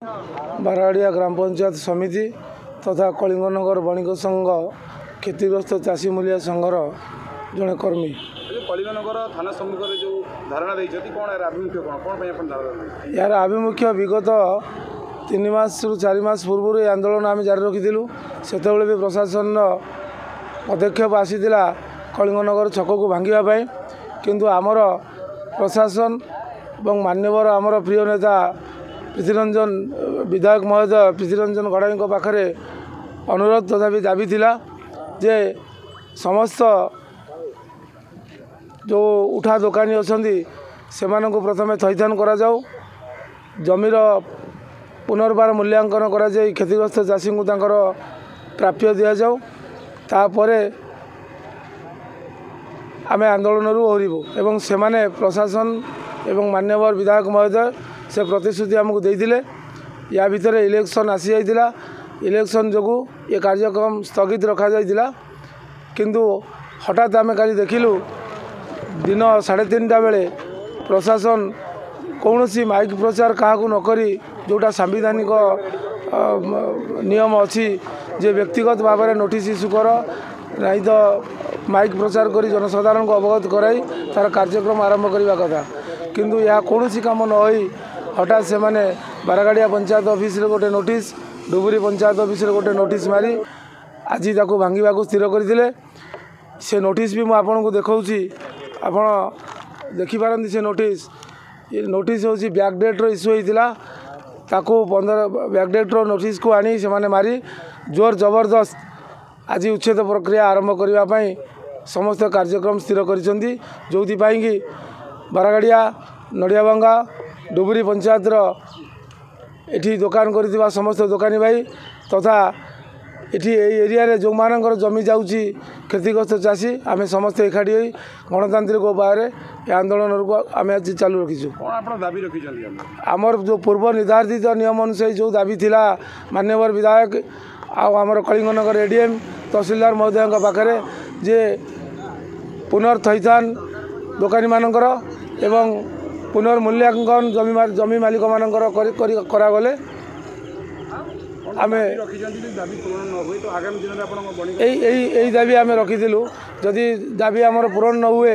बाराड़िया ग्राम पंचायत समिति तथा कलिंगनगर बणिक संघ क्षतिग्रस्त चाषी मूलिया संघर जड़े कर्मी। कलिंगनगर थाना सम्मुख में जो धारणा आभिमुख्य यार आभिमुख्य विगत 3 मास रु 4 मास पूर्व ये आंदोलन आम जारी रखीलु। से भी प्रशासन पदक्षेप आसीला कलिंगनगर छक को भांगापी, किंतु आमर प्रशासन और मान्यवर आमर प्रिय नेता प्रीतिरंजन विधायक महोदय प्रीतिरंजन गड़ाई पाखे अनुरोध तथा दाबी थिला जे समस्त जो उठा दोकानी अच्छा से प्रथम थैथान करा जाऊ, जमीर पुनर्बार मूल्यांकन करा जाई क्षतिग्रस्त चाषी को तांकर प्राप्य दि जाऊ, तापर आमे आंदोलन ओहरबू एवं से प्रशासन एवं मान्यवर विधायक महोदय से प्रतिश्रुति आमको देते। या भितर इलेक्शन आसी जाइतिला, इलेक्शन जो ये कार्यक्रम स्थगित रखा जाइतिला, किंतु हठात आम काली देखिलु दिन 3:30 बेले प्रशासन कौन सी माइक प्रचार क्या नक जोटा सांविधानिक नियम अच्छी जे व्यक्तिगत भाव में नोटिस इश्यू कर नहीं तो माइक प्रचार कर जनसाधारण को अवगत कराई तार कार्यक्रम आरंभ करने कथा, किंतु यह कौन सी कम न होई हठात से माने बारागाड़िया पंचायत ऑफिस रे गोटे नोटिस, डुबुरी पंचायत ऑफिस रे गोटे नोटिस मारी आज ताको भांगा को स्थिर करते। से नोटिस भी मुझे को देखा आपण देखिपारती से नोटिस ये नोटिस हूँ बैकडेट्र इश्यू होता ताकू 15 बैकडेट्र नोटिस को आनी से मारी जोर जबरदस्त आज उच्छेद प्रक्रिया आरंभ करने समस्त कार्यक्रम स्थिर करिसेंती, जोथिपाई कि बारागाड़िया नड़ियाबंगा डुबुरी पंचायतर एठी दुकान करथिबा समस्त दुकानी भाई तथा एठी एरिया रे जो मानकर जमी जाउची क्षतिग्रस्त चाषी आमे समस्त एकाठी होई गणतांत्रिक उपाय आंदोलन को आम आज चालू रखीचु। आमर जो पूर्व निर्धारित नियम अनुसार जो दाबी थिला मान्यवर विधायक आमर कलिंगनगर एडीएम तहसीलदार महोदय पाखे जे पुनर्थैथान दोकानी मानकर एवं पुनर्मूल्यांकन जमी मालिक मानकर करागले आम यही दाबी आम रखीलु। जदि दाबी आमर पूरण न हुए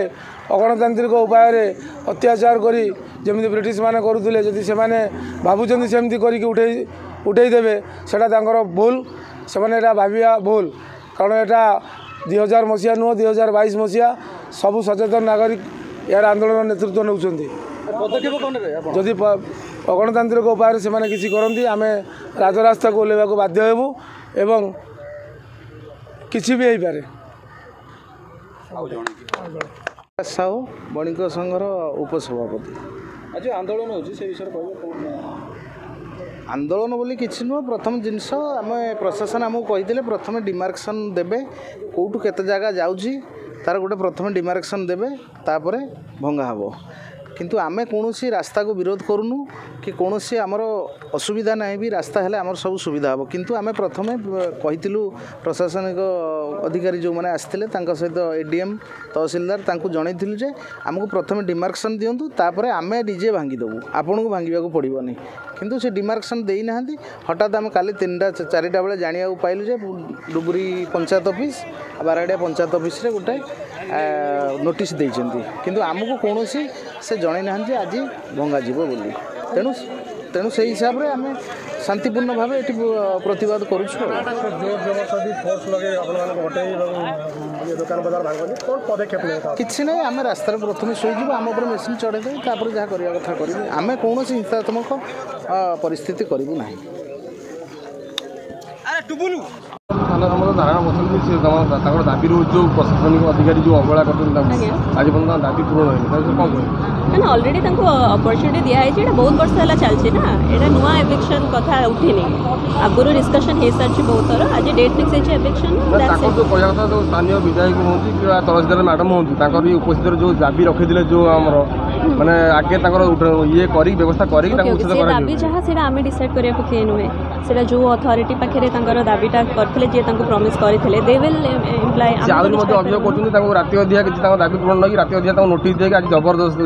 अगणतांत्रिक उपाय अत्याचार करी जमी ब्रिटिश माने करुले जदि से भावुं सेमती करके उठे देवे सेटा तांकर भूल, से भाविया भूल, कारण यहाँ 2000 मसीहा नुह 2022 मसीहा सबू सचेतन नागरिक यार आंदोलन नेतृत्व नौकरी। जदि अगणतांत्रिक उपाय से किसी करती आम राजरास्ता को ओह्लैवा को बाध्य हेबू एवं किसी भी पारे। साहू बणिक संघर उपसभापति आज आंदोलन हो आंदोलन बोली किसी नुह प्रथम जिनस आम प्रशासन आमको कही प्रथम डिमार्केशन देवे कौटू केते जगह जाऊँगी तार गोटे प्रथम डिमार्केशन देवे तापर भंगा हम, किंतु आमे कौन सी रास्ता को विरोध करूनु कि कौन सी आमर असुविधा ना भी रास्ता है आमर सब सुविधा हम, किंतु आमे प्रथम कहीलु प्रशासनिक अधिकारी जो मैंने आसते सहित एडीएम तहसीलदार तांको जनइलु जे आमको प्रथम डिमार्केशन दिंतु तापर आमे निजे भांगीदेवु आपन को भांगा पड़ोनी, किंतु से डिमार्केशन देना हठात आम काली 3-4 बेले जाना पाइलु जे डुबुरी पंचायत ऑफिस बाराड़िया पंचायत ऑफिस रे गोटे नोटिस देइछंती, किंतु आमको कौन से जन ना आज भंगा बोली तेणु तेणु से हिसाब से आम शांतिपूर्ण भाव ये प्रतिवाद करुच्छू। किसी ना आम रास्त प्रथम शोज आम उपर मेसीन चढ़ेदेव तापर जहाँ करवा कथा करें आम कौन हिंसात्मक परिस्थिति करूँ ना। थाना समस्त धारणा बसती दाबी जो प्रशासनिक अधिकारी जो अवहेला करते आज पर्यटन दाबी पूरण होनी कौन ना ऑलरेडी अपॉर्चुनिटी दिखाई बहुत वर्ष है चलती ना यहाँ नुआ एविक्शन कथा उठिनी आगुरी डिस्कसन हो सारी बहुत थर आज डेट फिक्स है एविक्शन जो कहया कथा जो स्थानीय विधायक हूँ कि तहसीलदार मैडम हूँ उपस्थित जो दाबी रखी जो आमर ମାନେ ଆଗେ ତାଙ୍କର ଇଏ କରି ବ୍ୟବସ୍ଥା କରି ତାଙ୍କୁ ଉଚ୍ଛେଦ ସେ କରାଯିବ। ଦାବି ଯାହା ସେଇଟା ଆମେ ଡିସାଇଡ୍ କରିବାକୁ କିଏ ନୁହେଁ, ସେଇଟା ଯେଉଁ ଅଥରିଟି ପାଖରେ ତାଙ୍କର ଦାବିଟା କରିଥିଲେ ଯିଏ ତାଙ୍କୁ ପ୍ରମିସ୍ କରିଥିଲେ ଦେ ୱିଲ୍ ଇମ୍ପ୍ଲାଏ। ସେ ଆହୁରି ମଧ୍ୟ ଅଭିଯୋଗ କରୁଛନ୍ତି ତାଙ୍କୁ ରାତି ଅଧିଆ କିଛି ତାଙ୍କ ଦାବି ପୂରଣ ନକି ରାତି ଅଧିଆ ତାଙ୍କୁ ନୋଟିସ୍ ଦେଇକି ଆଜି ଜବରଦସ୍ତ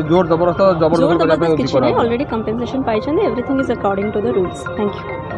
ଜବରଦସ୍ତ କରିବା ପାଇଁ କିଛି ନାହିଁ, ଅଲରେଡି କମ୍ପେନସେସନ୍ ପାଇଛନ୍ତି, everything is according to the rules. Thank you.